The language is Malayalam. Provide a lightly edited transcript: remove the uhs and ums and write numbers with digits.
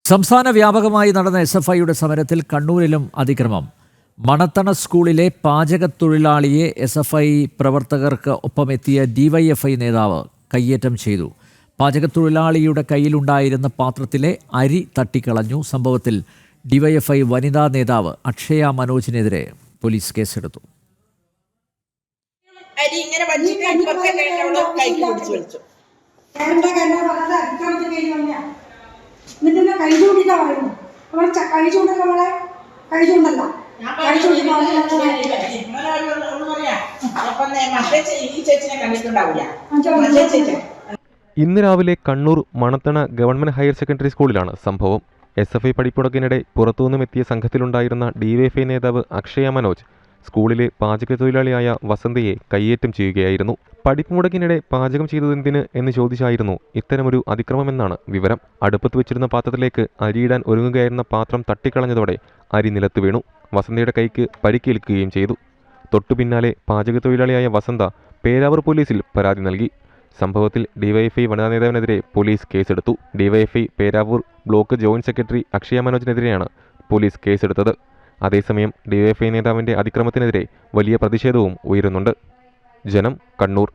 സംസ്ഥാന വ്യാപകമായി നടന്ന SFIയുടെ സമരത്തിൽ കണ്ണൂരിലും അതിക്രമം. മണത്തണ സ്കൂളിലെ പാചകത്തൊഴിലാളിയെ SFI പ്രവർത്തകർക്ക് ഒപ്പമെത്തിയ DYFI നേതാവ് കയ്യേറ്റം ചെയ്തു. പാചകത്തൊഴിലാളിയുടെ കയ്യിലുണ്ടായിരുന്ന പാത്രത്തിലെ അരി തട്ടിക്കളഞ്ഞു. സംഭവത്തിൽ DYFI വനിതാ നേതാവ് അക്ഷയ മനോജിനെതിരെ പോലീസ് കേസെടുത്തു. ഇന്ന് രാവിലെ Kannur Manathana government higher secondary സ്കൂളിലാണ് സംഭവം. SFI പടിപ്പുറക്കിനിടെ പുറത്തുനിന്നും എത്തിയ സംഘത്തിലുണ്ടായിരുന്ന DYFI നേതാവ് അക്ഷയ മനോജ് സ്കൂളിലെ പാചകത്തൊഴിലാളിയായ വസന്തയെ കയ്യേറ്റം ചെയ്യുകയായിരുന്നു. പഠിപ്പുമുടക്കിനിടെ പാചകം ചെയ്തതെന്തിന് എന്ന് ചോദിച്ചായിരുന്നു ഇത്തരമൊരു അതിക്രമമെന്നാണ് വിവരം. അടുപ്പത്ത് വെച്ചിരുന്ന പാത്രത്തിലേക്ക് അരിയിടാൻ ഒരുങ്ങുകയായിരുന്ന പാത്രം തട്ടിക്കളഞ്ഞതോടെ അരി നിലത്ത് വീണു. വസന്തയുടെ കൈക്ക് പരിക്കേൽക്കുകയും ചെയ്തു. തൊട്ടുപിന്നാലെ പാചകത്തൊഴിലാളിയായ വസന്ത പേരാവൂർ പോലീസിൽ പരാതി നൽകി. സംഭവത്തിൽ DYFI വനിതാ നേതാവിനെതിരെ പോലീസ് കേസെടുത്തു. DYFI Peravoor block joint secretary Akshaya മനോജിനെതിരെയാണ് പോലീസ് കേസെടുത്തത്. അതേസമയം DYFI നേതാവിന്റെ അതിക്രമത്തിനെതിരെ വലിയ പ്രതിഷേധവും ഉയരുന്നുണ്ട്. ജനം, കണ്ണൂർ.